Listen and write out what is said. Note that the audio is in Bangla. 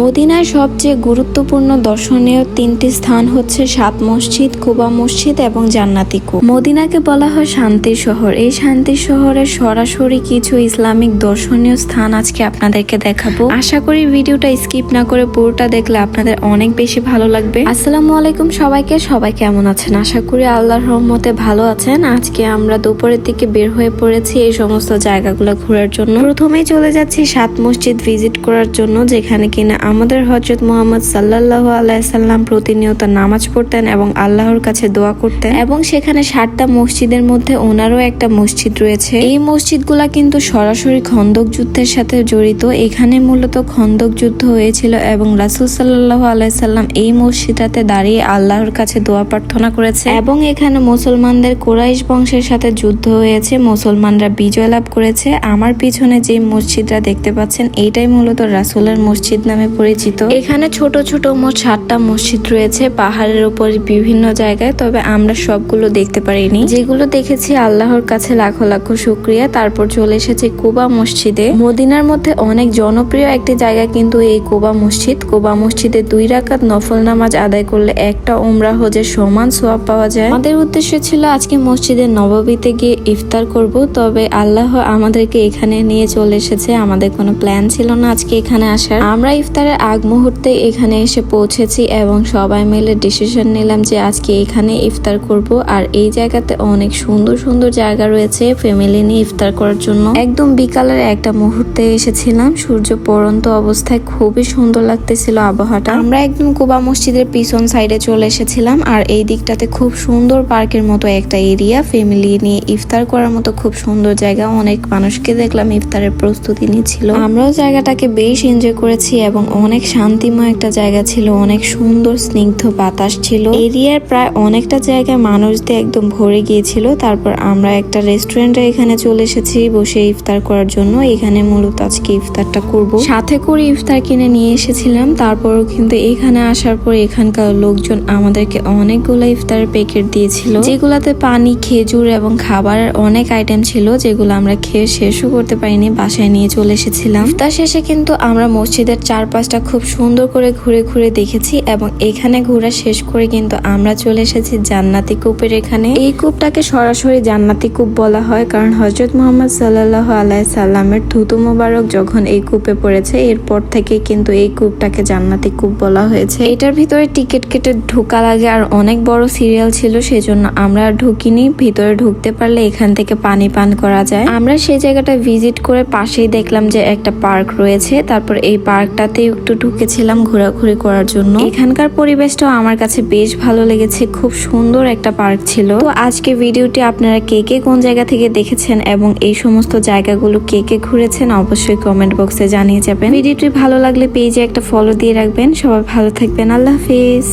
মদিনায় সবচেয়ে গুরুত্বপূর্ণ দর্শনীয় তিনটি স্থান হচ্ছে সাত মসজিদ, কুবা মসজিদ এবং জান্নাতি কূপ। মদিনাকে বলা হয় শান্তির শহর। এই শান্তির শহরের সরাসরি কিছু ইসলামিক দর্শনীয় স্থান আজকে আপনাদেরকে দেখাবো। আশা করি ভিডিওটা স্কিপ না করে পুরোটা দেখলে আপনাদের অনেক বেশি ভালো লাগবে। আসসালামু আলাইকুম সবাইকে। সবাই কেমন আছেন? আশা করি আল্লাহর রহমতে ভালো আছেন। আজকে আমরা দুপুরের দিকে বের হয়ে পড়েছি এই সমস্ত জায়গাগুলো ঘোরার জন্য। প্রথমেই চলে যাচ্ছি সাত মসজিদ ভিজিট করার জন্য, যেখানে কিনা আমাদের হযরত মুহাম্মদ সাল্লাল্লাহু আলাইহি সাল্লাম প্রতিনিয়ত নামাজ পড়তেন এবং আল্লাহর কাছে দোয়া করতেন। এবং সেখানে 7টা মসজিদের মধ্যে ওনারও একটা মসজিদ রয়েছে। এই মসজিদগুলা কিন্তু সরাসরি খন্দক যুদ্ধের সাথে জড়িত। এখানে মূলত খন্দক যুদ্ধ হয়েছিল এবং রাসূল সাল্লাল্লাহু আলাইহি সাল্লাম এই মসজিদটাতে দাঁড়িয়ে আল্লাহর কাছে দোয়া প্রার্থনা করেছে। এবং এখানে মুসলমানদের কুরাইশ বংশের সাথে যুদ্ধ হয়েছে, মুসলমানরা বিজয় লাভ করেছে। আমার পিছনে যে মসজিদটা দেখতে পাচ্ছেন এইটাই মূলত রাসূলের মসজিদ নামে পরিচিত। এখানে ছোট ছোট মোট 7টা মসজিদ রয়েছে পাহাড়ের উপর বিভিন্ন জায়গায়, তবে আমরা সবগুলো দেখতে পারিনি। যেগুলো দেখেছি আল্লাহর কাছে লাখো লাখো শুকরিয়া। তারপর চলে এসেছে কুবা মসজিদে। মদিনার মধ্যে অনেক জনপ্রিয় একটি জায়গা কিন্তু এই কুবা মসজিদ। কুবা মসজিদে 2 রাকাত নফল নামাজ আদায় করলে একটা উমরা হজের সমান সওয়াব পাওয়া যায়। আমাদের উদ্দেশ্য ছিল আজকে মসজিদে নববীতে গিয়ে ইফতার করব, তবে আল্লাহ আমাদেরকে এখানে নিয়ে চলে এসেছে। আমাদের কোনো প্ল্যান ছিল না আজকে এখানে আসার। আমরা ইফতারের আগ মুহূর্তে এখানে এসে পৌঁছেছি এবং সবাই মিলে ডিসিশন নিলাম যে আজকে এখানে ইফতার করব। আর এই জায়গাতে অনেক সুন্দর সুন্দর জায়গা রয়েছে ফ্যামিলি নিয়ে ইফতার করার জন্য। একদম বিকালের একটা মুহূর্তে এসেছিলাম, সূর্য পড়ন্ত অবস্থায়, খুবই সুন্দর লাগতেছিল আবহাওয়াটা। আমরা একদম কুবা মসজিদের পিছন সাইডে চলে এসেছিলাম। আর এই দিকটাতে খুব সুন্দর পার্কের মতো একটা এরিয়া, ফ্যামিলি নিয়ে ইফতার করার মতো খুব সুন্দর জায়গা। অনেক মানুষকে দেখলাম ইফতারের প্রস্তুতি নিচ্ছিল। আমরাও জায়গাটাকে বেশ এনজয় করেছি এবং অনেক শান্তিময় একটা জায়গা ছিল। অনেক সুন্দর স্নিগ্ধ বাতাস ছিল। এরিয়ার প্রায় অনেকটা জায়গায় মানুষ দিয়ে একদম ভরে গিয়েছিল। তারপর আমরা একটা রেস্টুরেন্টে এখানে চলে এসেছি বসে ইফতার করার জন্য। এখানে মূলত আজকে ইফতারটা করব। সাথে করে ইফতার কিনে নিয়ে এসেছিলাম। তারপরও কিন্তু এখানে আসার পর এখানকার লোকজন আমাদেরকে অনেকগুলো ইফতারের প্যাকেট দিয়েছিল, যেগুলাতে পানি, খেজুর এবং খাবারের অনেক আইটেম ছিল, যেগুলো আমরা খেয়ে শেষও করতে পারিনি, বাসায় নিয়ে চলে এসেছিলাম। ইফতার শেষে কিন্তু আমরা মসজিদের চারপাশটা খুব সুন্দর করে ঘুরে ঘুরে দেখেছি এবং এখানে ঘোরা শেষ করে কিন্তু আমরা চলে এসেছি জান্নাতি কূপের এখানে। এই কূপটাকে সরাসরি জান্নাতি কূপ বলা হয় কারণ হযরত মুহাম্মদ সাল্লাল্লাহু আলাইহি সাল্লামের থুতু মোবারক যখন এই কূপে পড়েছে, এরপর থেকে কিন্তু এই কূপটাকে জান্নাতি কূপ বলা হয়েছে। এটার ভিতরে টিকিট কেটে ঢোকা লাগে আর অনেক বড় সিরিয়াল ছিল, সেজন্য আমরা ঢুকিনি। ভিতরে ঢুকতে পারলে এখান থেকে পানি পান করা যায়। আমরা সেই জায়গাটা ভিজিট করে পাশেই দেখলাম যে একটা পার্ক রয়েছে। তারপর এই পার্কটাতে একটু ঢুকেছিলাম ঘোরাঘুরি করার জন্য। এখানকার পরিবেশটাও আমার কাছে বেশ ভালো লেগেছে, খুব সুন্দর একটা পার্ক ছিল। তো আজকে ভিডিওটি আপনারা কে কে কোন জায়গা থেকে দেখেছেন এবং এই সমস্ত জায়গাগুলো কে কে ঘুরেছেন অবশ্যই কমেন্ট বক্সে জানিয়ে যাবেন। ভিডিওটি ভালো লাগলে পেজে একটা ফলো দিয়ে রাখবেন। সবাই ভালো থাকবেন। আল্লাহ হাফেজ।